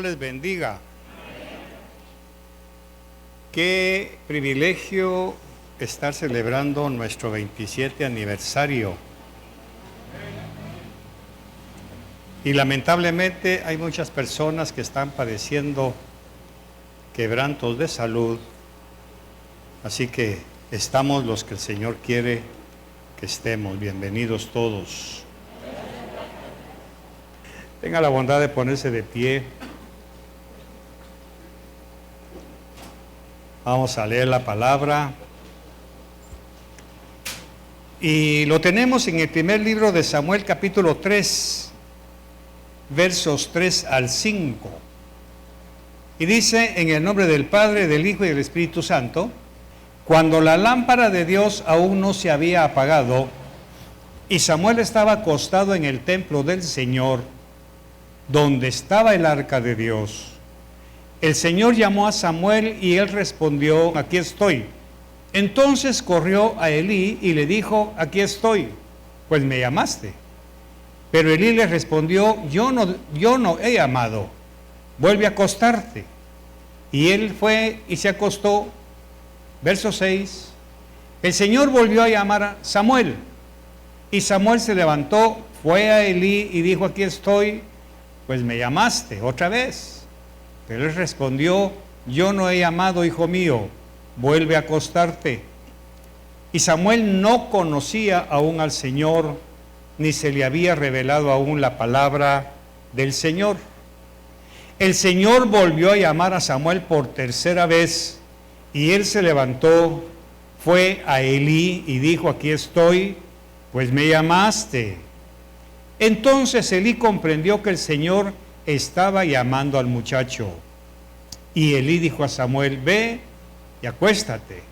Dios les bendiga. Qué privilegio estar celebrando nuestro 27 aniversario. Y lamentablemente hay muchas personas que están padeciendo quebrantos de salud. Así que estamos los que el Señor quiere que estemos. Bienvenidos todos. Tenga la bondad de ponerse de pie. Vamos a leer la palabra. Y lo tenemos en el primer libro de Samuel, capítulo 3, versos 3 al 5. Y dice: en el nombre del Padre, del Hijo y del Espíritu Santo, cuando la lámpara de Dios aún no se había apagado, y Samuel estaba acostado en el templo del Señor, donde estaba el arca de Dios, el Señor llamó a Samuel y él respondió: aquí estoy. Entonces corrió a Elí y le dijo: aquí estoy, pues me llamaste. Pero Elí le respondió: yo no he llamado, vuelve a acostarte. Y él fue y se acostó. Verso 6. El Señor volvió a llamar a Samuel, y Samuel se levantó, fue a Elí y dijo: aquí estoy, pues me llamaste otra vez. Pero él respondió: yo no he llamado, hijo mío, vuelve a acostarte. Y Samuel no conocía aún al Señor, ni se le había revelado aún la palabra del Señor. El Señor volvió a llamar a Samuel por tercera vez, y él se levantó, fue a Elí y dijo: aquí estoy, pues me llamaste. Entonces Elí comprendió que el Señor estaba llamando al muchacho. Y Elí dijo a Samuel: ve y acuéstate.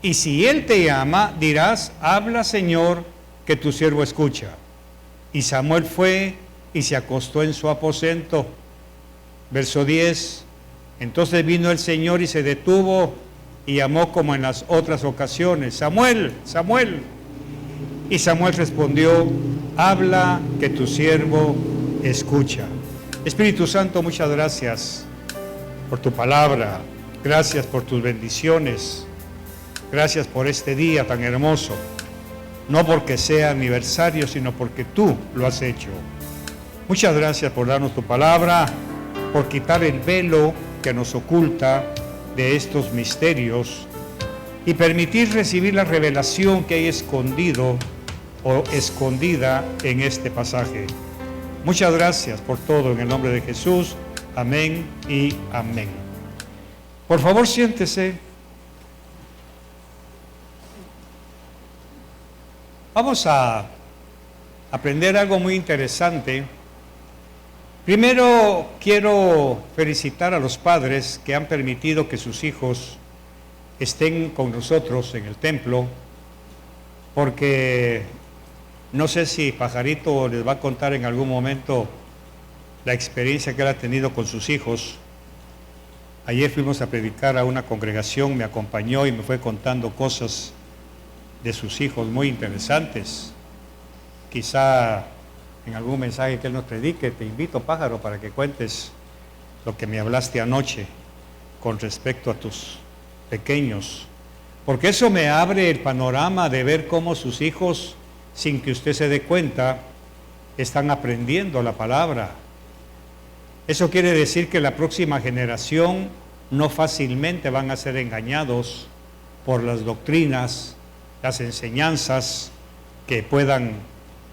Y si él te llama, dirás: habla, Señor, que tu siervo escucha. Y Samuel fue y se acostó en su aposento. Verso 10. Entonces vino el Señor y se detuvo y llamó como en las otras ocasiones: Samuel, Samuel. Y Samuel respondió: habla, que tu siervo escucha. Espíritu Santo, muchas gracias por tu palabra, gracias por tus bendiciones, gracias por este día tan hermoso, no porque sea aniversario, sino porque tú lo has hecho. Muchas gracias por darnos tu palabra, por quitar el velo que nos oculta de estos misterios y permitir recibir la revelación que hay escondido o escondida en este pasaje. Muchas gracias por todo, en el nombre de Jesús. Amén y amén. Por favor, siéntese. Vamos a aprender algo muy interesante. Primero, quiero felicitar a los padres que han permitido que sus hijos estén con nosotros en el templo, porque no sé si Pajarito les va a contar en algún momento la experiencia que él ha tenido con sus hijos. Ayer fuimos a predicar a una congregación, me acompañó y me fue contando cosas de sus hijos muy interesantes. Quizá en algún mensaje que él nos predique, te invito, Pájaro, para que cuentes lo que me hablaste anoche con respecto a tus pequeños, porque eso me abre el panorama de ver cómo sus hijos, sin que usted se dé cuenta, están aprendiendo la palabra. Eso quiere decir que la próxima generación no fácilmente van a ser engañados por las doctrinas, las enseñanzas que puedan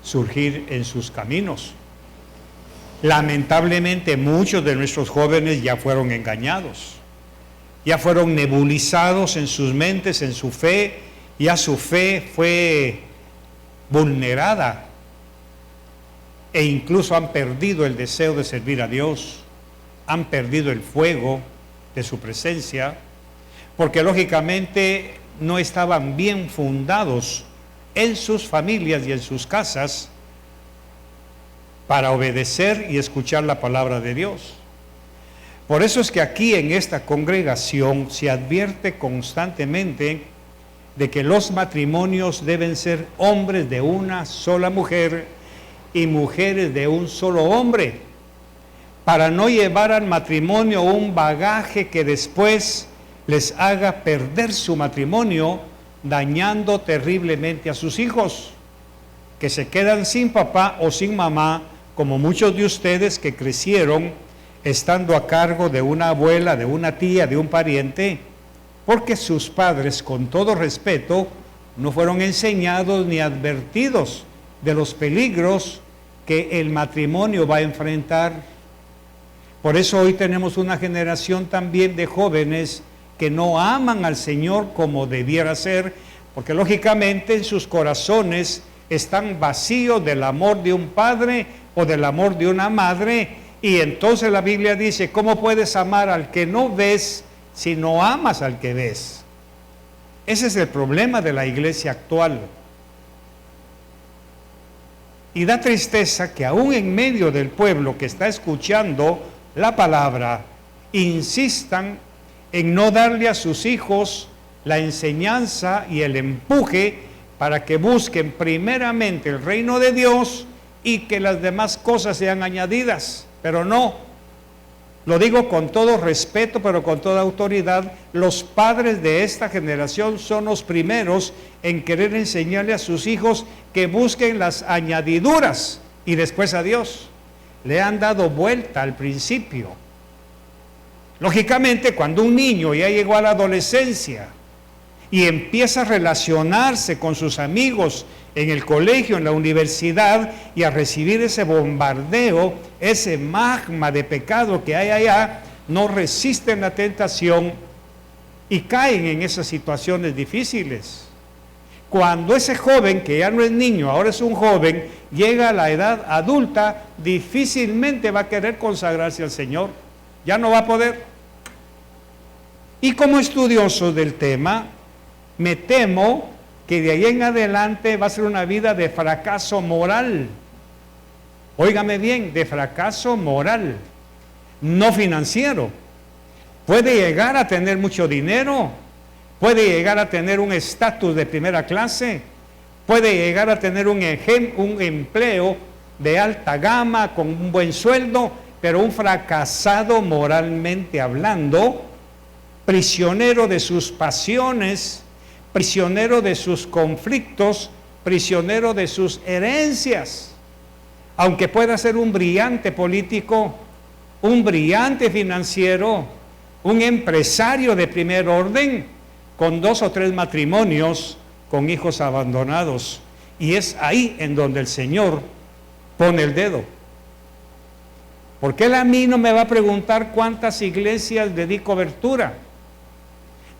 surgir en sus caminos. Lamentablemente muchos de nuestros jóvenes ya fueron engañados, ya fueron nebulizados en sus mentes, en su fe, ya su fe fue vulnerada e incluso han perdido el deseo de servir a Dios, han perdido el fuego de su presencia, porque lógicamente no estaban bien fundados en sus familias y en sus casas para obedecer y escuchar la palabra de Dios. Por eso es que aquí en esta congregación se advierte constantemente de que los matrimonios deben ser hombres de una sola mujer y mujeres de un solo hombre, para no llevar al matrimonio un bagaje que después les haga perder su matrimonio, dañando terriblemente a sus hijos, que se quedan sin papá o sin mamá, como muchos de ustedes que crecieron estando a cargo de una abuela, de una tía, de un pariente, porque sus padres, con todo respeto, no fueron enseñados ni advertidos de los peligros que el matrimonio va a enfrentar. Por eso hoy tenemos una generación también de jóvenes que no aman al Señor como debiera ser, porque lógicamente en sus corazones están vacíos del amor de un padre o del amor de una madre, y entonces la Biblia dice, ¿cómo puedes amar al que no ves si no amas al que ves? Ese es el problema de la iglesia actual. Y da tristeza que aún en medio del pueblo que está escuchando la palabra, insistan en no darle a sus hijos la enseñanza y el empuje para que busquen primeramente el reino de Dios y que las demás cosas sean añadidas. Pero no, lo digo con todo respeto, pero con toda autoridad, los padres de esta generación son los primeros en querer enseñarle a sus hijos que busquen las añadiduras y después a Dios. Le han dado vuelta al principio. Lógicamente, cuando un niño ya llegó a la adolescencia y empieza a relacionarse con sus amigos en el colegio, en la universidad, y a recibir ese bombardeo, ese magma de pecado que hay allá, no resisten la tentación y caen en esas situaciones difíciles. Cuando ese joven, que ya no es niño, ahora es un joven, llega a la edad adulta, difícilmente va a querer consagrarse al Señor. Ya no va a poder. Y como estudioso del tema, me temo que de ahí en adelante va a ser una vida de fracaso moral. Óigame bien, de fracaso moral, no financiero. Puede llegar a tener mucho dinero, puede llegar a tener un estatus de primera clase, puede llegar a tener un empleo de alta gama con un buen sueldo, pero un fracasado moralmente hablando, prisionero de sus pasiones, prisionero de sus conflictos, prisionero de sus herencias. Aunque pueda ser un brillante político, un brillante financiero, un empresario de primer orden, con 2 o 3 matrimonios, con hijos abandonados. Y es ahí en donde el Señor pone el dedo. Porque Él a mí no me va a preguntar cuántas iglesias le di cobertura.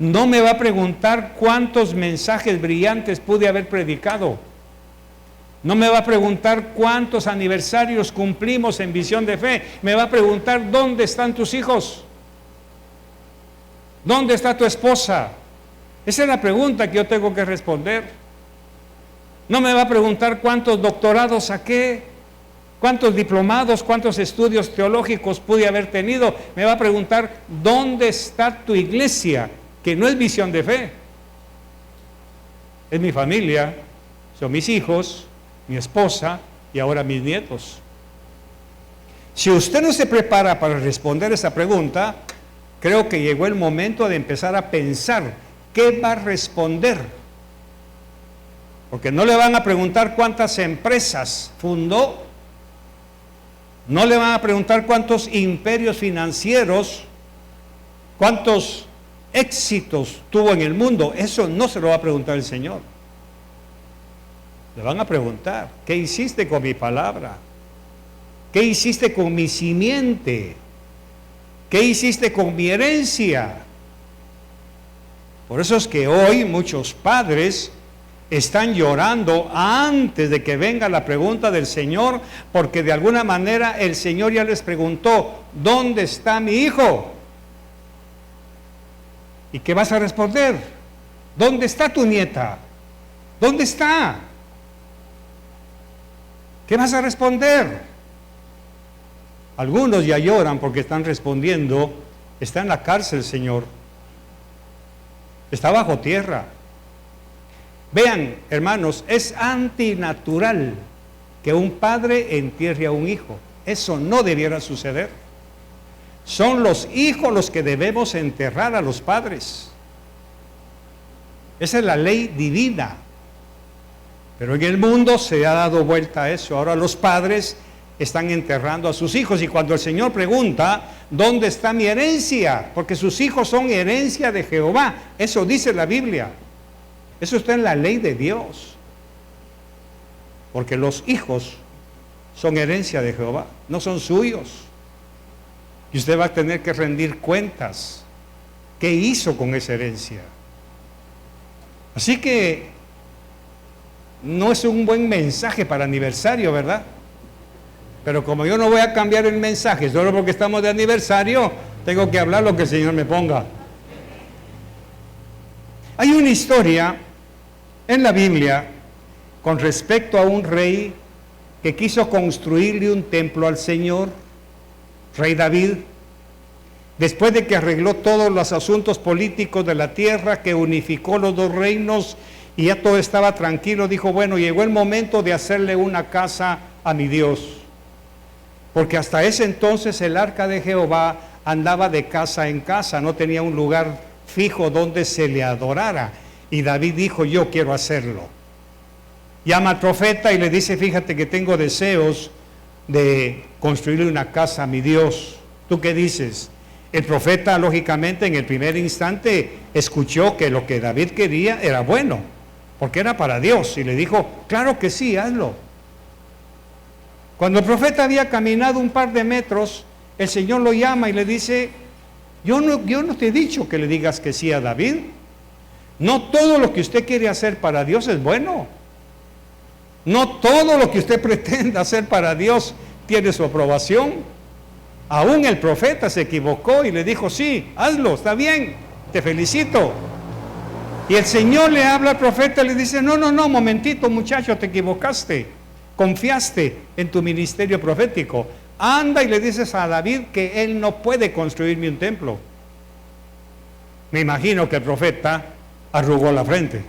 No me va a preguntar cuántos mensajes brillantes pude haber predicado. No me va a preguntar cuántos aniversarios cumplimos en Visión de Fe. Me va a preguntar dónde están tus hijos. ¿Dónde está tu esposa? Esa es la pregunta que yo tengo que responder. No me va a preguntar cuántos doctorados saqué, cuántos diplomados, cuántos estudios teológicos pude haber tenido. Me va a preguntar dónde está tu iglesia, que no es Visión de Fe. Es mi familia, son mis hijos, mi esposa y ahora mis nietos. Si usted no se prepara para responder esa pregunta, creo que llegó el momento de empezar a pensar qué va a responder. Porque no le van a preguntar cuántas empresas fundó, no le van a preguntar cuántos imperios financieros, cuántos éxitos tuvo en el mundo. Eso no se lo va a preguntar el Señor. Le van a preguntar, ¿qué hiciste con mi palabra? ¿Qué hiciste con mi simiente? ¿Qué hiciste con mi herencia? Por eso es que hoy muchos padres están llorando antes de que venga la pregunta del Señor, porque de alguna manera el Señor ya les preguntó, ¿dónde está mi hijo? ¿Y qué vas a responder? ¿Dónde está tu nieta? ¿Dónde está? ¿Qué vas a responder? Algunos ya lloran porque están respondiendo, está en la cárcel, Señor. Está bajo tierra. Vean, hermanos, es antinatural que un padre entierre a un hijo. Eso no debiera suceder. Son los hijos los que debemos enterrar a los padres. Esa es la ley divina. Pero en el mundo se ha dado vuelta a eso. Ahora los padres están enterrando a sus hijos. Y cuando el Señor pregunta, ¿dónde está mi herencia? Porque sus hijos son herencia de Jehová. Eso dice la Biblia. Eso está en la ley de Dios. Porque los hijos son herencia de Jehová, no son suyos. Y usted va a tener que rendir cuentas. ¿Qué hizo con esa herencia? Así que no es un buen mensaje para aniversario, ¿verdad? Pero como yo no voy a cambiar el mensaje solo porque estamos de aniversario, tengo que hablar lo que el Señor me ponga. Hay una historia en la Biblia con respecto a un rey que quiso construirle un templo al Señor, rey David, después de que arregló todos los asuntos políticos de la tierra, que unificó los dos reinos y ya todo estaba tranquilo, dijo, bueno, llegó el momento de hacerle una casa a mi Dios. Porque hasta ese entonces el arca de Jehová andaba de casa en casa, no tenía un lugar fijo donde se le adorara. Y David dijo, yo quiero hacerlo. Llama al profeta y le dice, fíjate que tengo deseos de construirle una casa a mi Dios. ¿Tú qué dices? El profeta, lógicamente, en el primer instante escuchó que lo que David quería era bueno, porque era para Dios, y le dijo, claro que sí, hazlo. Cuando el profeta había caminado un par de metros, el Señor lo llama y le dice, yo no te he dicho que le digas que sí a David. No todo lo que usted quiere hacer para Dios es bueno. No todo lo que usted pretenda hacer para Dios tiene su aprobación. Aún el profeta se equivocó y le dijo, sí, hazlo, está bien, te felicito. Y el Señor le habla al profeta y le dice, no, momentito muchacho, te equivocaste, confiaste en tu ministerio profético. Anda y le dices a David que él no puede construirme un templo. Me imagino que el profeta arrugó la frente.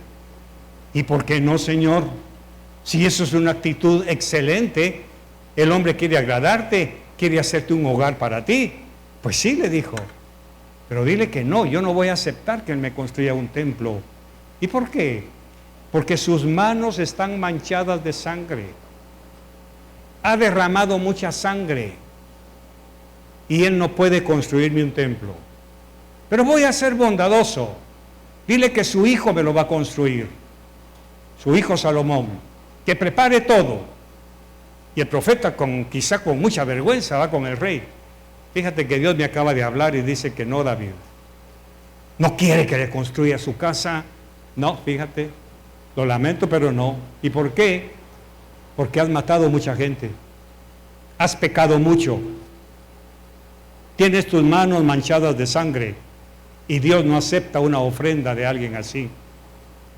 ¿Y por qué no, Señor? Si eso es una actitud excelente, el hombre quiere agradarte, quiere hacerte un hogar para ti. Pues sí, le dijo, pero dile que no, yo no voy a aceptar que él me construya un templo. ¿Y por qué? Porque sus manos están manchadas de sangre. Ha derramado mucha sangre y él no puede construirme un templo. Pero voy a ser bondadoso. Dile que su hijo me lo va a construir, su hijo Salomón, que prepare todo. Y el profeta, quizá con mucha vergüenza, va con el rey. Fíjate que Dios me acaba de hablar y dice que no, David. No quiere que le construya su casa. No, fíjate, lo lamento, pero no. ¿Y por qué? Porque has matado mucha gente. Has pecado mucho. Tienes tus manos manchadas de sangre. Y Dios no acepta una ofrenda de alguien así.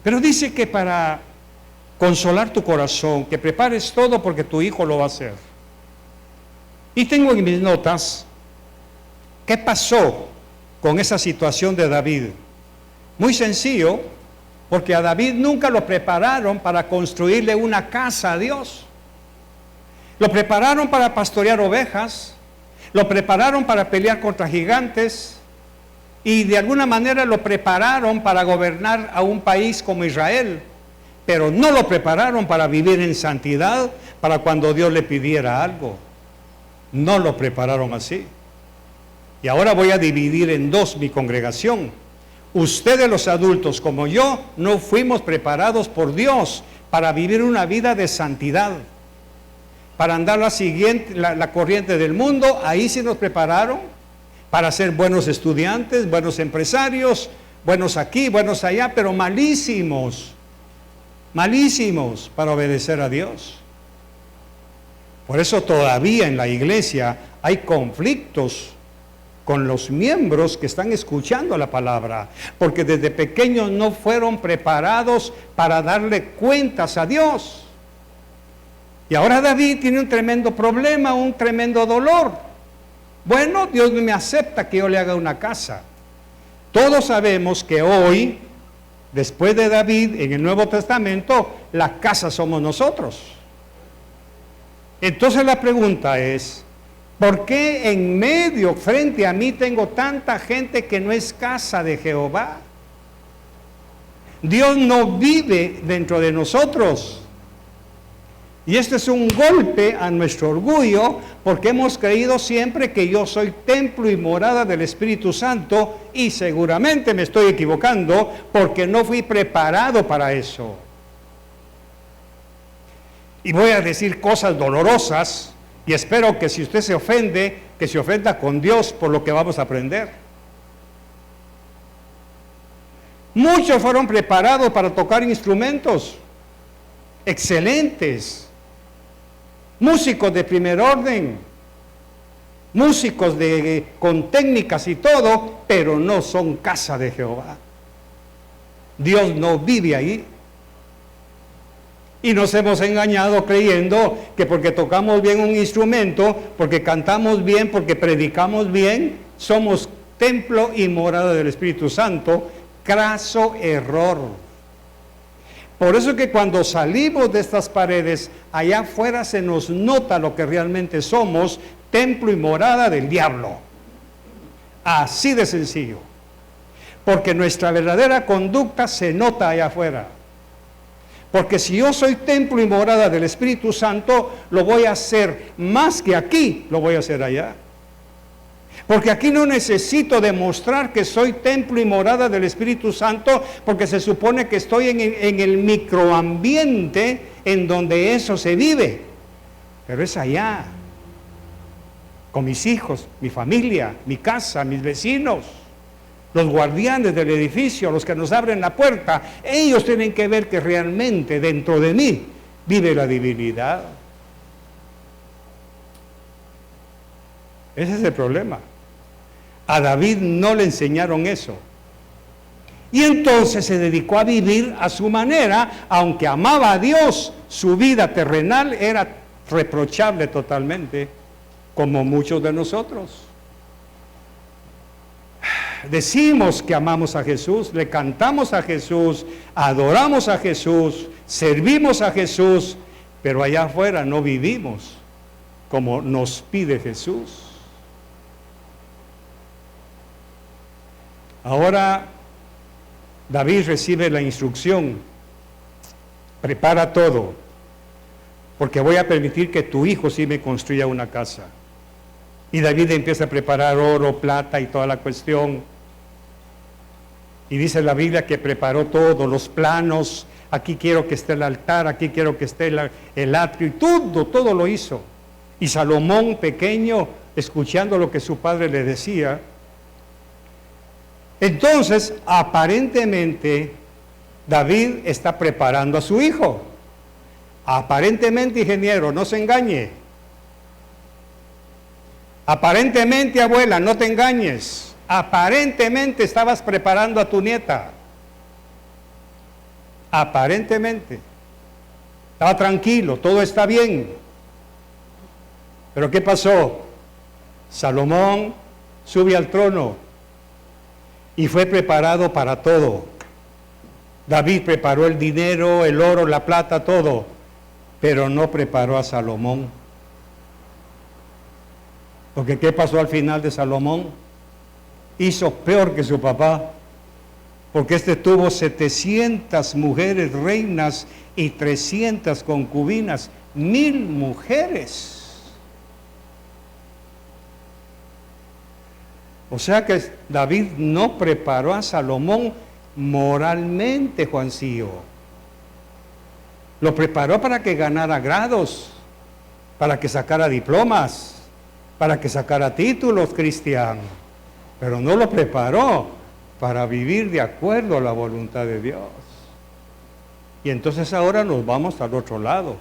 Pero dice que para consolar tu corazón, que prepares todo porque tu hijo lo va a hacer. Y tengo en mis notas, ¿qué pasó con esa situación de David? Muy sencillo, porque a David nunca lo prepararon para construirle una casa a Dios. Lo prepararon para pastorear ovejas, lo prepararon para pelear contra gigantes, y de alguna manera lo prepararon para gobernar a un país como Israel, pero no lo prepararon para vivir en santidad, para cuando Dios le pidiera algo. No lo prepararon así. Y ahora voy a dividir en dos mi congregación. Ustedes los adultos como yo no fuimos preparados por Dios para vivir una vida de santidad, para andar la corriente del mundo. Ahí sí nos prepararon para ser buenos estudiantes, buenos empresarios, buenos aquí, buenos allá, pero malísimos para obedecer a Dios. Por eso todavía en la iglesia hay conflictos con los miembros que están escuchando la palabra, porque desde pequeños no fueron preparados para darle cuentas a Dios. Y ahora David tiene un tremendo problema, un tremendo dolor. Bueno, Dios me acepta que yo le haga una casa. Todos sabemos que hoy, después de David, en el Nuevo Testamento, la casa somos nosotros. Entonces la pregunta es, ¿Por qué en medio, frente a mí, tengo tanta gente que no es casa de Jehová? Dios no vive dentro de nosotros. Y este es un golpe a nuestro orgullo, porque hemos creído siempre que yo soy templo y morada del Espíritu Santo, y seguramente me estoy equivocando, porque no fui preparado para eso. Y voy a decir cosas dolorosas, y espero que si usted se ofende, que se ofenda con Dios por lo que vamos a aprender. Muchos fueron preparados para tocar instrumentos excelentes, músicos de primer orden, músicos con técnicas y todo, pero no son casa de Jehová. Dios no vive ahí. Y nos hemos engañado creyendo que porque tocamos bien un instrumento, porque cantamos bien, porque predicamos bien, somos templo y morada del Espíritu Santo. Craso error. Por eso que cuando salimos de estas paredes, allá afuera se nos nota lo que realmente somos, templo y morada del diablo. Así de sencillo. Porque nuestra verdadera conducta se nota allá afuera. Porque si yo soy templo y morada del Espíritu Santo, lo voy a hacer más que aquí, lo voy a hacer allá. Porque aquí no necesito demostrar que soy templo y morada del Espíritu Santo, porque se supone que estoy en el microambiente en donde eso se vive. Pero es allá, con mis hijos, mi familia, mi casa, mis vecinos, los guardianes del edificio, los que nos abren la puerta. Ellos tienen que ver que realmente dentro de mí vive la divinidad. Ese es el problema. A David no le enseñaron eso. Y entonces se dedicó a vivir a su manera, aunque amaba a Dios, su vida terrenal era reprochable totalmente, como muchos de nosotros. Decimos que amamos a Jesús, le cantamos a Jesús, adoramos a Jesús, servimos a Jesús, pero allá afuera no vivimos como nos pide Jesús. Ahora David recibe la instrucción: prepara todo, porque voy a permitir que tu hijo sí me construya una casa. Y David empieza a preparar oro, plata y toda la cuestión. Y dice la Biblia que preparó todo, los planos, aquí quiero que esté el altar, aquí quiero que esté el atrio, y todo lo hizo. Y Salomón pequeño, escuchando lo que su padre le decía, entonces aparentemente David está preparando a su hijo. Aparentemente, ingeniero, no se engañe. Aparentemente, abuela, no te engañes. Aparentemente estabas preparando a tu nieta. Aparentemente. Estaba tranquilo, todo está bien. Pero ¿qué pasó? Salomón sube al trono y fue preparado para todo. David preparó el dinero, el oro, la plata, todo, pero no preparó a Salomón. Porque ¿qué pasó al final de Salomón? Hizo peor que su papá, porque este tuvo 700 mujeres reinas y 300 concubinas, 1000 mujeres. O sea que David no preparó a Salomón moralmente, Juancillo. Lo preparó para que ganara grados, para que sacara diplomas, para que sacara títulos, Cristian. Pero no lo preparó para vivir de acuerdo a la voluntad de Dios. Y entonces ahora nos vamos al otro lado.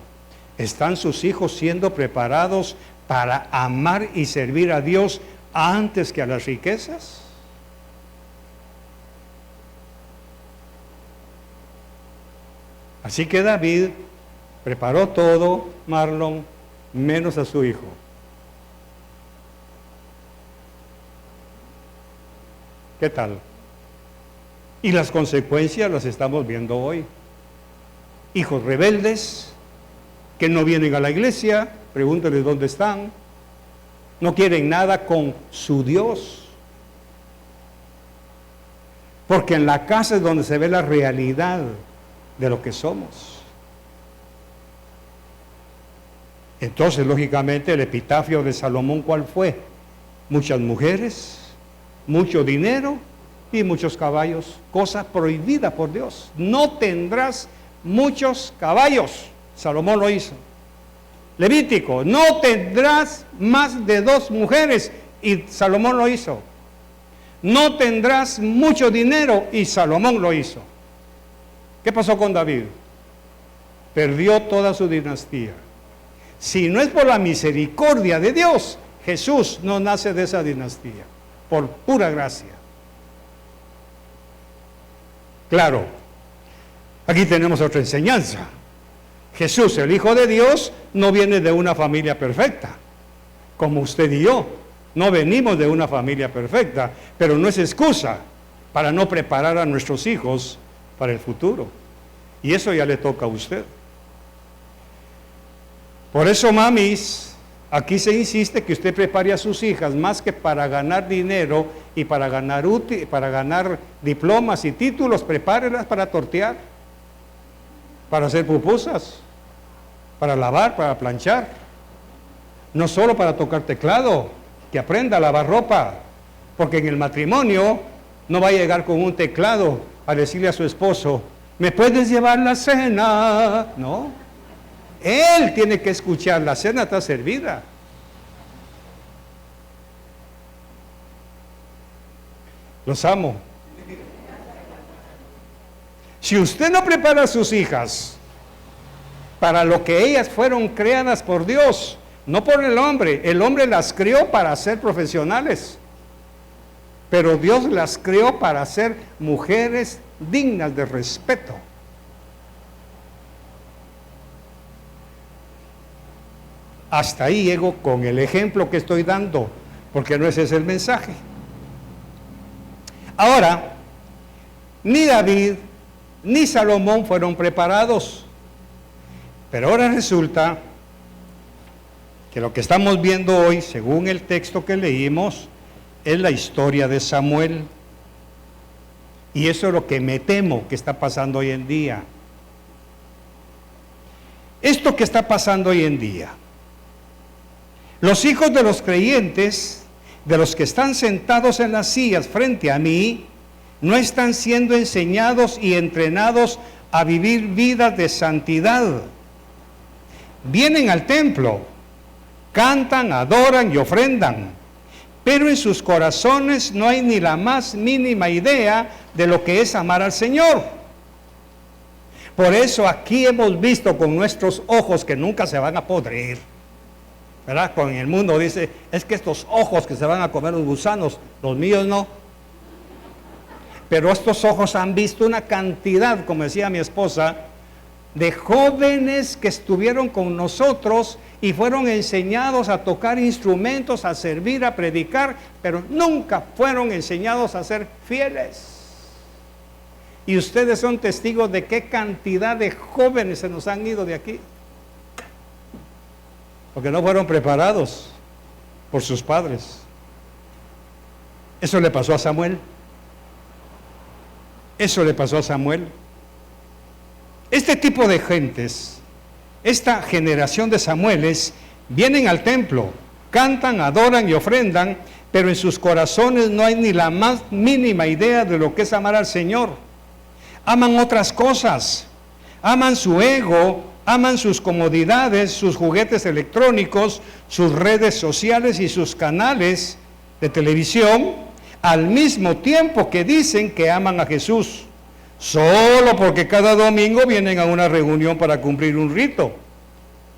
¿Están sus hijos siendo preparados para amar y servir a Dios antes que a las riquezas? Así que David preparó todo, Marlon, menos a su hijo. ¿Qué tal? Y las consecuencias las estamos viendo hoy. Hijos rebeldes que no vienen a la iglesia, pregúntenles dónde están. no quieren nada con su Dios. Porque en la casa es donde se ve la realidad de lo que somos. Entonces, lógicamente, el epitafio de Salomón, ¿cuál fue? Muchas mujeres, mucho dinero y muchos caballos, cosa prohibida por Dios. No tendrás muchos caballos. Salomón lo hizo. Levítico, no tendrás más de 2 mujeres, y Salomón lo hizo. No tendrás mucho dinero, y Salomón lo hizo. ¿Qué pasó con David? Perdió toda su dinastía. Si no es por la misericordia de Dios, Jesús no nace de esa dinastía, por pura gracia. Claro, aquí tenemos otra enseñanza. Jesús, el Hijo de Dios, no viene de una familia perfecta, como usted y yo. No venimos de una familia perfecta, pero no es excusa para no preparar a nuestros hijos para el futuro. Y eso ya le toca a usted. Por eso, mamis, aquí se insiste que usted prepare a sus hijas más que para ganar dinero y para ganar diplomas y títulos. Prepárelas para tortear, para hacer pupusas, para lavar, para planchar. No solo para tocar teclado, que aprenda a lavar ropa, porque en el matrimonio no va a llegar con un teclado a decirle a su esposo, ¿me puedes llevar la cena? No. Él tiene que escuchar, la cena está servida. Los amo. Si usted no prepara a sus hijas para lo que ellas fueron creadas por Dios, no por el hombre las crió para ser profesionales, pero Dios las crió para ser mujeres dignas de respeto. Hasta ahí llego con el ejemplo que estoy dando, porque no ese es el mensaje. Ahora, ni David ni Salomón fueron preparados, pero ahora resulta que lo que estamos viendo hoy, según el texto que leímos, es la historia de Samuel. Y eso es lo que me temo que está pasando hoy en día. Esto que está pasando hoy en día, los hijos de los creyentes, de los que están sentados en las sillas frente a mí, no están siendo enseñados y entrenados a vivir vidas de santidad. Vienen al templo, cantan, adoran y ofrendan, pero en sus corazones no hay ni la más mínima idea de lo que es amar al Señor. Por eso aquí hemos visto con nuestros ojos que nunca se van a podrir, ¿verdad? Con el mundo dice, es que estos ojos que se van a comer los gusanos, los míos no. Pero estos ojos han visto una cantidad, como decía mi esposa, de jóvenes que estuvieron con nosotros y fueron enseñados a tocar instrumentos, a servir, a predicar, pero nunca fueron enseñados a ser fieles. Y ustedes son testigos de qué cantidad de jóvenes se nos han ido de aquí, porque no fueron preparados por sus padres. Eso le pasó a Samuel. Eso le pasó a Samuel. Este tipo de gentes, esta generación de Samueles, vienen al templo, cantan, adoran y ofrendan, pero en sus corazones no hay ni la más mínima idea de lo que es amar al Señor. Aman otras cosas, aman su ego, aman sus comodidades, sus juguetes electrónicos, sus redes sociales y sus canales de televisión, al mismo tiempo que dicen que aman a Jesús, solo porque cada domingo vienen a una reunión para cumplir un rito,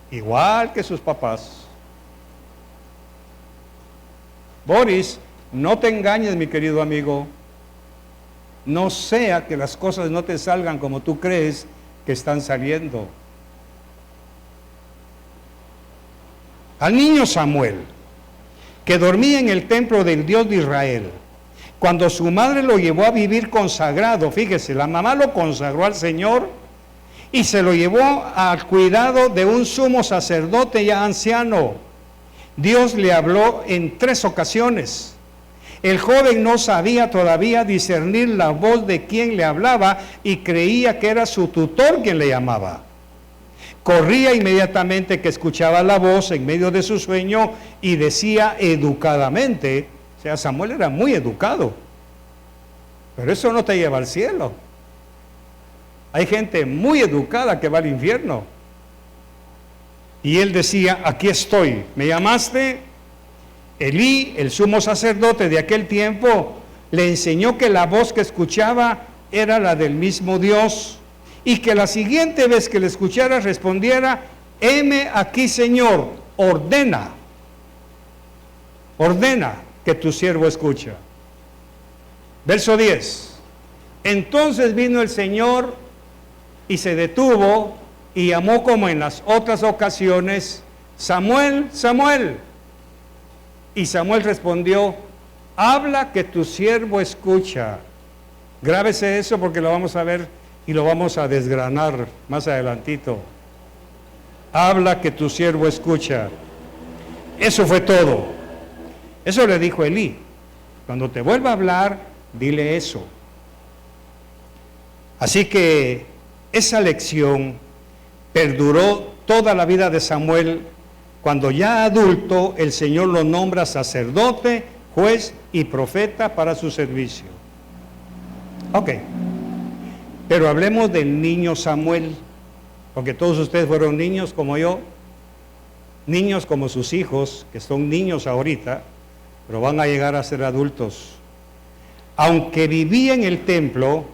igual que sus papás. Boris, no te engañes, mi querido amigo, no sea que las cosas no te salgan como tú crees que están saliendo. Al niño Samuel, que dormía en el templo del Dios de Israel, cuando su madre lo llevó a vivir consagrado, fíjese, la mamá lo consagró al Señor y se lo llevó al cuidado de un sumo sacerdote ya anciano, Dios le habló en 3 ocasiones. El joven no sabía todavía discernir la voz de quien le hablaba y creía que era su tutor quien le llamaba. Corría inmediatamente que escuchaba la voz en medio de su sueño y decía educadamente, o sea, Samuel era muy educado, pero eso no te lleva al cielo. Hay gente muy educada que va al infierno. Y él decía, aquí estoy, ¿me llamaste? Elí, el sumo sacerdote de aquel tiempo, le enseñó que la voz que escuchaba era la del mismo Dios, y que la siguiente vez que le escuchara respondiera, heme aquí, Señor, ordena que tu siervo escucha. Verso 10. Entonces vino el Señor y se detuvo y llamó como en las otras ocasiones, Samuel, Samuel. Y Samuel respondió, habla que tu siervo escucha. Grábese eso porque lo vamos a ver y lo vamos a desgranar más adelantito. Habla que tu siervo escucha. Eso fue todo. Eso le dijo Elí. Cuando te vuelva a hablar, dile eso. Así que esa lección perduró toda la vida de Samuel. Cuando ya adulto, el Señor lo nombra sacerdote, juez y profeta para su servicio. Ok. Pero hablemos del niño Samuel, porque todos ustedes fueron niños como yo, niños como sus hijos, que son niños ahorita, pero van a llegar a ser adultos. Aunque vivía en el templo,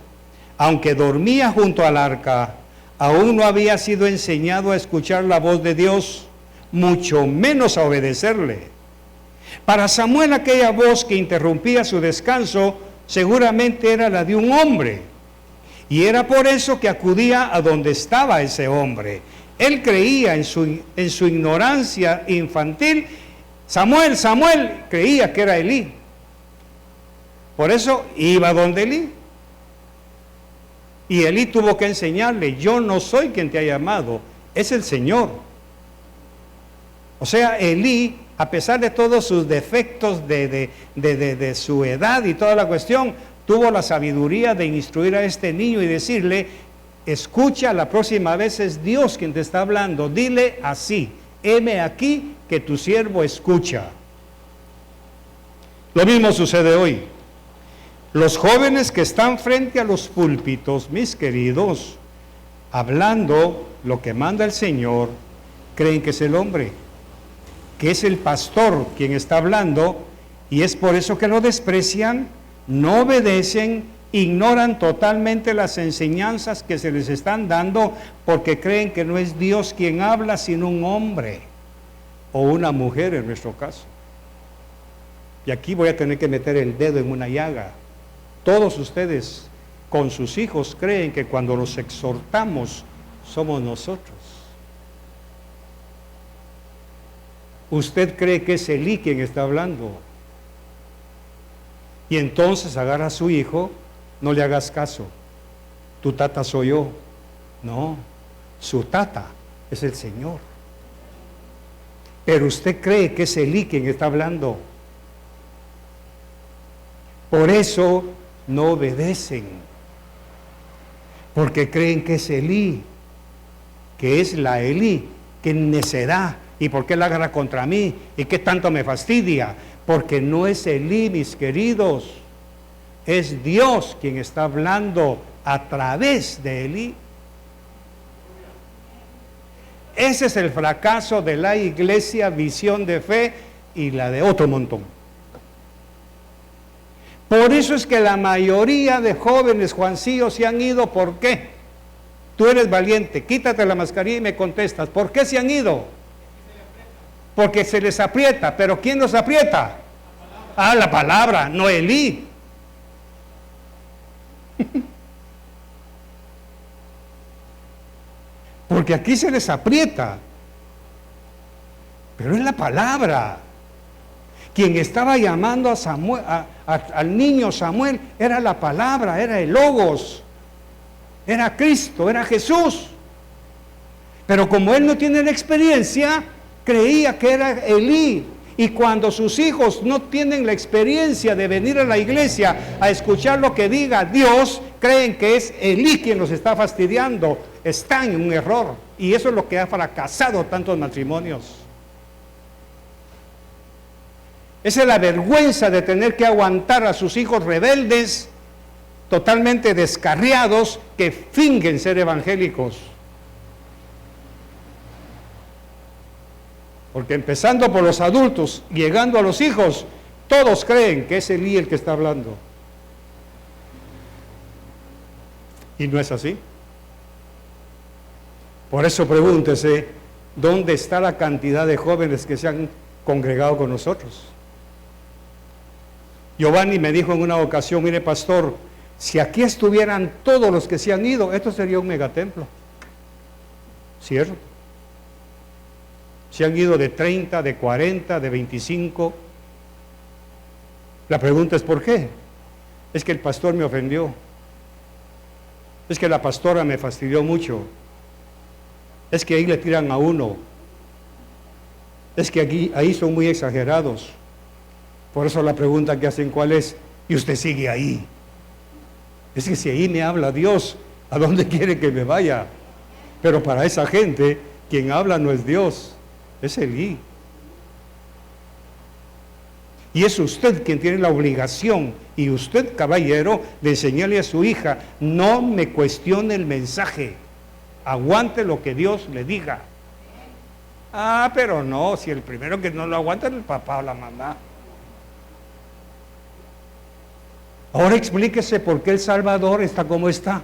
aunque dormía junto al arca, aún no había sido enseñado a escuchar la voz de Dios, mucho menos a obedecerle. Para Samuel, aquella voz que interrumpía su descanso seguramente era la de un hombre, y era por eso que acudía a donde estaba ese hombre. Él creía en su ignorancia infantil. Samuel, Samuel, creía que era Elí. Por eso iba donde Elí. Y Elí tuvo que enseñarle, yo no soy quien te ha llamado, es el Señor. O sea, Elí, a pesar de todos sus defectos de su edad y toda la cuestión, tuvo la sabiduría de instruir a este niño y decirle, escucha, la próxima vez es Dios quien te está hablando, dile así, heme aquí que tu siervo escucha. Lo mismo sucede hoy. Los jóvenes que están frente a los púlpitos, mis queridos, hablando lo que manda el Señor, creen que es el hombre, que es el pastor quien está hablando, y es por eso que lo desprecian, no obedecen, ignoran totalmente las enseñanzas que se les están dando, porque creen que no es Dios quien habla, sino un hombre, o una mujer en nuestro caso. Y aquí voy a tener que meter el dedo en una llaga. Todos ustedes con sus hijos creen que cuando los exhortamos somos nosotros. Usted cree que es Elí quien está hablando. Y entonces agarra a su hijo, no le hagas caso. Tu tata soy yo. No, su tata es el Señor. Pero usted cree que es Elí quien está hablando. Por eso no obedecen, porque creen que es Elí, que es la Elí, que necedad, y por qué la agarra contra mí, y qué tanto me fastidia, porque no es Elí, mis queridos, es Dios quien está hablando a través de Elí. Ese es el fracaso de la iglesia Visión de Fe y la de otro montón. Por eso es que la mayoría de jóvenes, Juancillo, se han ido. ¿Por qué? Tú eres valiente, quítate la mascarilla y me contestas. ¿Por qué se han ido? Porque se les aprieta. ¿Pero quién los aprieta? Ah, la palabra, no Elí. Porque aquí se les aprieta. Pero es la palabra. Quien estaba llamando a Samuel, al niño Samuel, era la palabra, era el Logos, era Cristo, era Jesús. Pero como él no tiene la experiencia, creía que era Elí. Y cuando sus hijos no tienen la experiencia de venir a la iglesia a escuchar lo que diga Dios, creen que es Elí quien los está fastidiando. Están en un error. Y eso es lo que ha fracasado tantos matrimonios. Esa es la vergüenza de tener que aguantar a sus hijos rebeldes, totalmente descarriados, que fingen ser evangélicos. Porque empezando por los adultos, llegando a los hijos, todos creen que es Elí el que está hablando. Y no es así. Por eso pregúntese, ¿dónde está la cantidad de jóvenes que se han congregado con nosotros? Giovanni me dijo en una ocasión, mire pastor, si aquí estuvieran todos los que se han ido, esto sería un megatemplo. ¿Cierto? Se han ido de 30, de 40, de 25. La pregunta es ¿por qué? Es que el pastor me ofendió. Es que la pastora me fastidió mucho. Es que ahí le tiran a uno. Es que ahí son muy exagerados. Por eso la pregunta que hacen, ¿cuál es? Y usted sigue ahí. Es que si ahí me habla Dios, ¿a dónde quiere que me vaya? Pero para esa gente, quien habla no es Dios, es Elí. Y es usted quien tiene la obligación, y usted, caballero, de enseñarle a su hija, no me cuestione el mensaje, aguante lo que Dios le diga. Ah, pero no, si el primero que no lo aguanta es el papá o la mamá. Ahora explíquese por qué El Salvador está como está.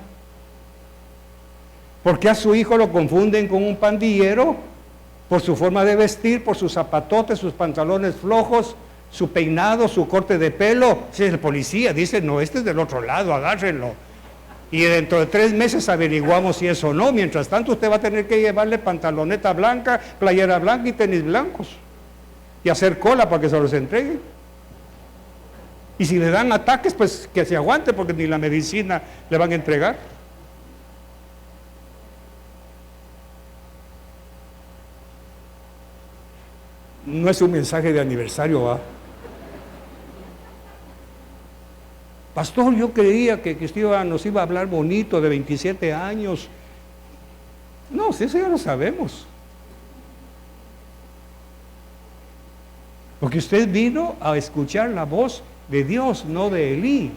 ¿Por qué a su hijo lo confunden con un pandillero? Por su forma de vestir, por sus zapatotes, sus pantalones flojos, su peinado, su corte de pelo. Si el policía dice, no, este es del otro lado, agárrenlo. Y dentro de 3 meses averiguamos si eso o no. Mientras tanto usted va a tener que llevarle pantaloneta blanca, playera blanca y tenis blancos. Y hacer cola para que se los entreguen. Y si le dan ataques, pues que se aguante, porque ni la medicina le van a entregar. No es un mensaje de aniversario, ¿va? Pastor, yo creía que usted nos iba a hablar bonito de 27 años. No, sí, eso ya lo sabemos. Porque usted vino a escuchar la voz de Dios, no de Elí.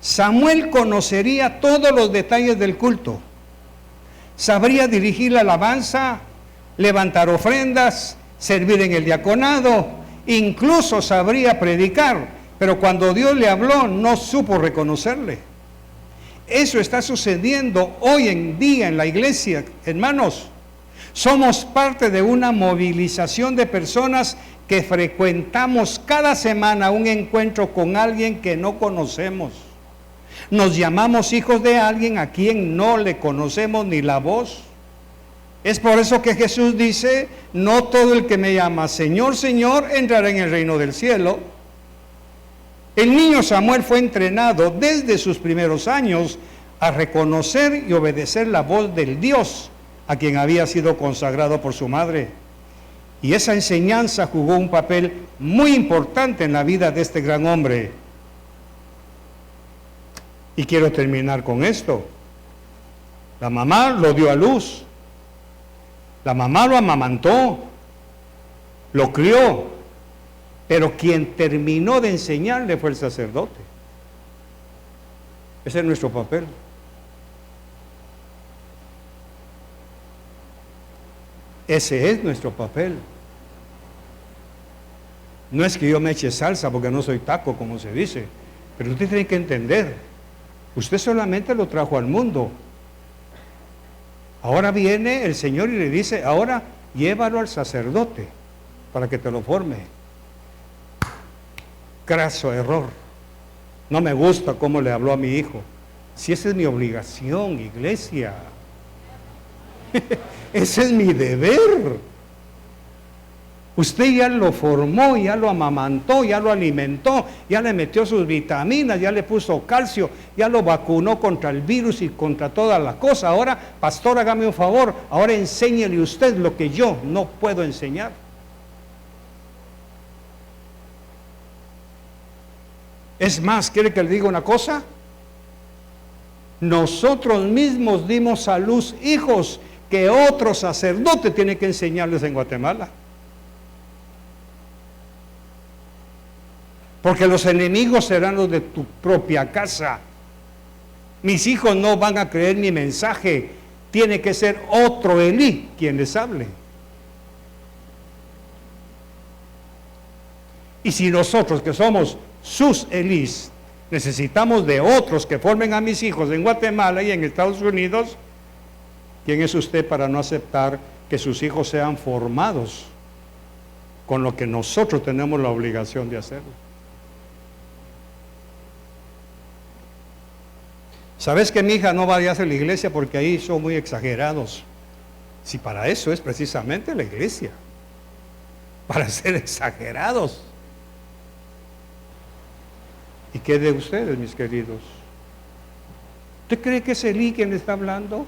Samuel conocería todos los detalles del culto. Sabría dirigir la alabanza, levantar ofrendas, servir en el diaconado, incluso sabría predicar, pero cuando Dios le habló no supo reconocerle. Eso está sucediendo hoy en día en la iglesia, hermanos. Somos parte de una movilización de personas que frecuentamos cada semana un encuentro con alguien que no conocemos. Nos llamamos hijos de alguien a quien no le conocemos ni la voz. Es por eso que Jesús dice, no todo el que me llama Señor, Señor, entrará en el reino del cielo. El niño Samuel fue entrenado desde sus primeros años a reconocer y obedecer la voz del Dios a quien había sido consagrado por su madre. Y esa enseñanza jugó un papel muy importante en la vida de este gran hombre. Y quiero terminar con esto. La mamá lo dio a luz. La mamá lo amamantó, lo crió, pero quien terminó de enseñarle fue el sacerdote. Ese es nuestro papel. Ese es nuestro papel. No es que yo me eche salsa porque no soy taco, como se dice, pero usted tiene que entender, usted solamente lo trajo al mundo. Ahora viene el Señor y le dice, ahora llévalo al sacerdote para que te lo forme. Craso error. No me gusta cómo le habló a mi hijo. Si esa es mi obligación, iglesia. Ese es mi deber. Usted ya lo formó, ya lo amamantó, ya lo alimentó, ya le metió sus vitaminas, ya le puso calcio, ya lo vacunó contra el virus y contra toda la cosa. Ahora, pastor, hágame un favor, ahora enséñele usted lo que yo no puedo enseñar. Es más, ¿quiere que le diga una cosa? Nosotros mismos dimos a luz hijos que otro sacerdote tiene que enseñarles en Guatemala. Porque los enemigos serán los de tu propia casa. Mis hijos no van a creer mi mensaje. Tiene que ser otro Elí quien les hable. Y si nosotros que somos sus Elís necesitamos de otros que formen a mis hijos en Guatemala y en Estados Unidos, ¿quién es usted para no aceptar que sus hijos sean formados con lo que nosotros tenemos la obligación de hacerlo? ¿Sabes que mi hija no vaya a la iglesia porque ahí son muy exagerados? Si para eso es precisamente la iglesia, para ser exagerados. ¿Y qué de ustedes, mis queridos? ¿Usted cree que es Elí quien le está hablando?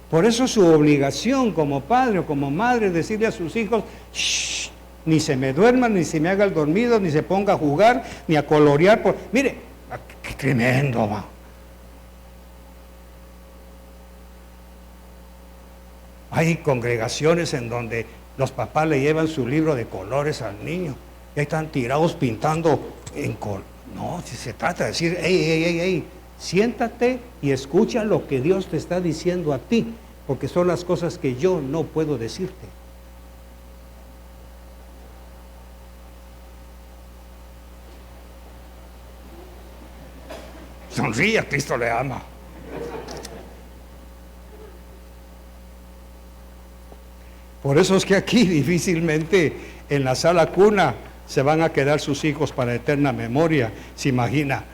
Por eso su obligación como padre o como madre es decirle a sus hijos: shh, ni se me duerma, ni se me haga el dormido, ni se ponga a jugar, ni a colorear. Mire, qué tremendo, va. Hay congregaciones en donde los papás le llevan su libro de colores al niño y ahí están tirados pintando en color. No, si se trata de decir: hey, siéntate y escucha lo que Dios te está diciendo a ti, porque son las cosas que yo no puedo decirte. Sonríe, Cristo le ama. Por eso es que aquí difícilmente en la sala cuna se van a quedar sus hijos para eterna memoria. Se imagina,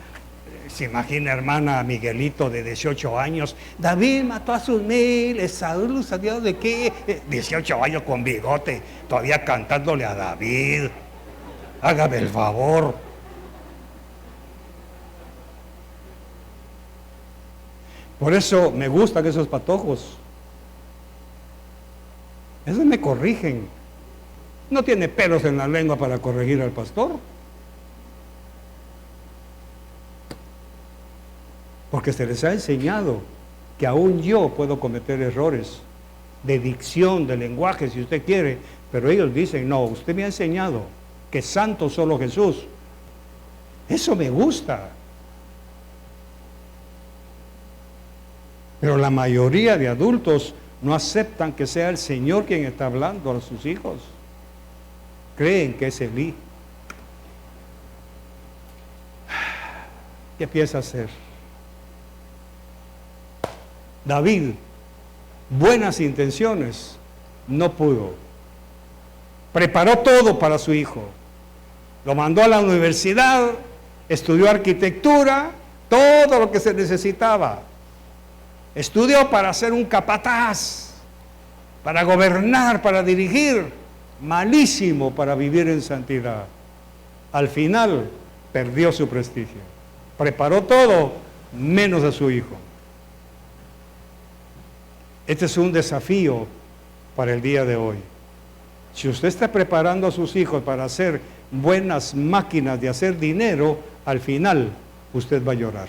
hermana, a Miguelito de 18 años. David mató a sus miles, Saúl salió de qué, 18 años con bigote, todavía cantándole a David. Hágame el favor. Por eso me gustan esos patojos. Esos me corrigen. No tiene pelos en la lengua para corregir al pastor. Porque se les ha enseñado que aún yo puedo cometer errores de dicción, de lenguaje, si usted quiere, pero ellos dicen: no, usted me ha enseñado que es santo solo Jesús. Eso me gusta. Pero la mayoría de adultos no aceptan que sea el Señor quien está hablando a sus hijos. Creen que es Elí. ¿Qué piensa hacer? David, buenas intenciones, no pudo. Preparó todo para su hijo. Lo mandó a la universidad, estudió arquitectura, todo lo que se necesitaba. Estudió para ser un capataz, para gobernar, para dirigir. Malísimo para vivir en santidad. Al final perdió su prestigio. Preparó todo menos a su hijo. Este es un desafío para el día de hoy. Si usted está preparando a sus hijos para hacer buenas máquinas de hacer dinero, al final usted va a llorar.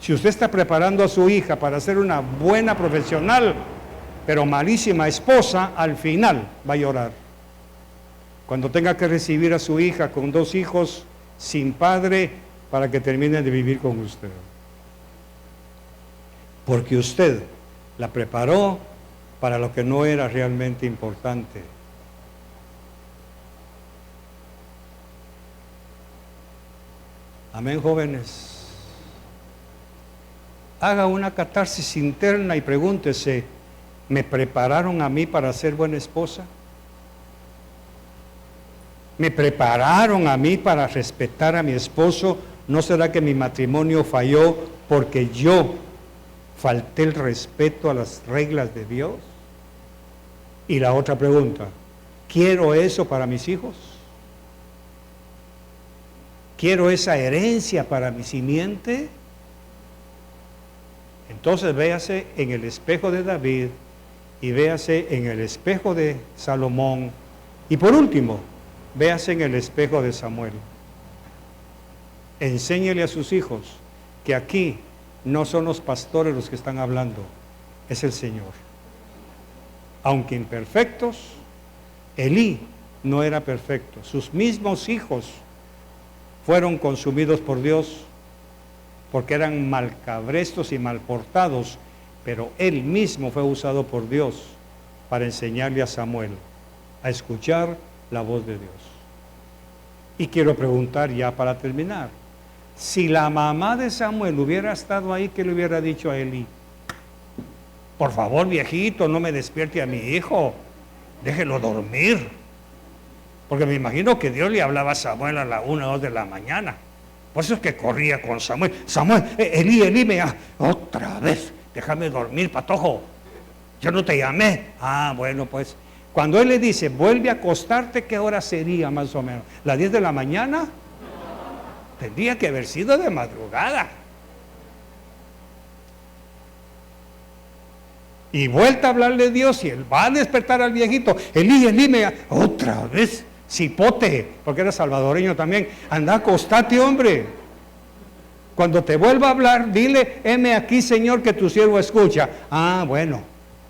Si usted está preparando a su hija para ser una buena profesional, pero malísima esposa, al final va a llorar. Cuando tenga que recibir a su hija con 2 hijos sin padre para que terminen de vivir con usted. Porque usted la preparó para lo que no era realmente importante. Amén, jóvenes. Haga una catarsis interna y pregúntese: ¿me prepararon a mí para ser buena esposa? ¿Me prepararon a mí para respetar a mi esposo? ¿No será que mi matrimonio falló porque yo falté el respeto a las reglas de Dios? Y la otra pregunta, ¿quiero eso para mis hijos? ¿Quiero esa herencia para mi simiente? Entonces véase en el espejo de David y véase en el espejo de Salomón y por último, véase en el espejo de Samuel. Enséñele a sus hijos que aquí no son los pastores los que están hablando, es el Señor. Aunque imperfectos, Elí no era perfecto. Sus mismos hijos fueron consumidos por Dios porque eran malcabrestos y malportados, pero él mismo fue usado por Dios para enseñarle a Samuel a escuchar la voz de Dios. Y quiero preguntar ya para terminar, si la mamá de Samuel hubiera estado ahí, ¿qué le hubiera dicho a Elí? Por favor, viejito, no me despierte a mi hijo, déjelo dormir. Porque me imagino que Dios le hablaba a Samuel a la 1 o 2 de la mañana. Por eso es que corría con Samuel. Samuel, Elí, otra vez, déjame dormir, patojo. Yo no te llamé. Ah, bueno, pues, cuando él le dice, vuelve a acostarte, ¿qué hora sería más o menos? ¿Las 10 de la mañana? Tendría que haber sido de madrugada. Y vuelta a hablarle a Dios y él va a despertar al viejito. Elí, otra vez, cipote, porque era salvadoreño también. Anda, acostate, hombre. Cuando te vuelva a hablar, dile, heme aquí, Señor, que tu siervo escucha. Ah, bueno.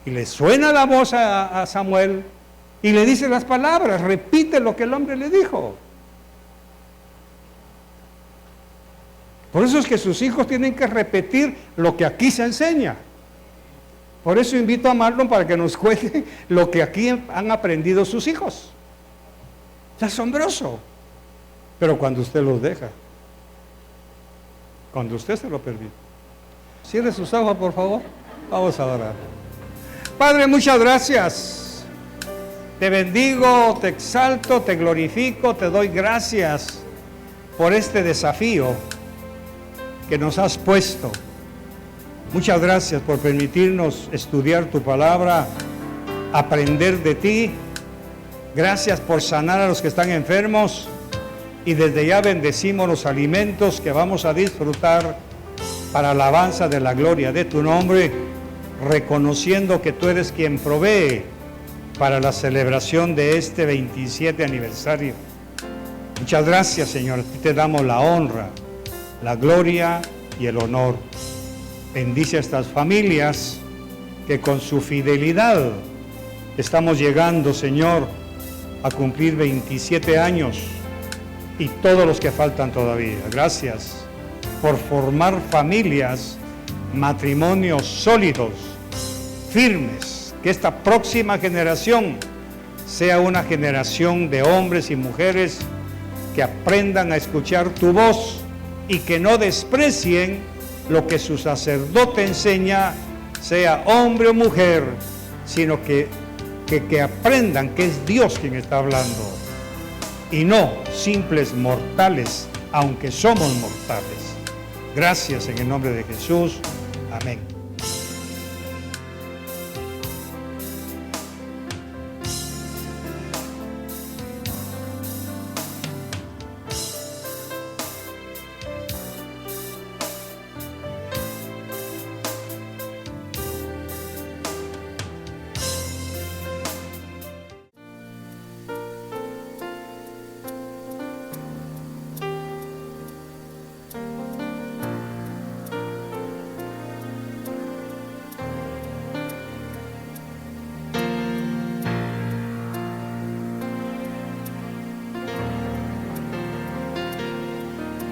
Y le suena la voz a Samuel y le dice las palabras, repite lo que el hombre le dijo. Por eso es que sus hijos tienen que repetir lo que aquí se enseña. Por eso invito a Marlon para que nos cuente lo que aquí han aprendido sus hijos. Es asombroso. Pero cuando usted los deja, cuando usted se lo permite. Cierre sus ojos, por favor. Vamos a orar. Padre, muchas gracias. Te bendigo, te exalto, te glorifico, te doy gracias por este desafío que nos has puesto. Muchas gracias por permitirnos estudiar tu palabra, aprender de ti. Gracias por sanar a los que están enfermos y desde ya bendecimos los alimentos que vamos a disfrutar para alabanza de la gloria de tu nombre, reconociendo que tú eres quien provee para la celebración de este 27 aniversario. Muchas gracias, Señor. A ti te damos la honra, la gloria y el honor. Bendice a estas familias que con su fidelidad estamos llegando, Señor, a cumplir 27 años y todos los que faltan todavía. Gracias por formar familias, matrimonios sólidos, firmes. Que esta próxima generación sea una generación de hombres y mujeres que aprendan a escuchar tu voz y que no desprecien lo que su sacerdote enseña, sea hombre o mujer, sino que aprendan que es Dios quien está hablando y no simples mortales, aunque somos mortales. Gracias en el nombre de Jesús. Amén.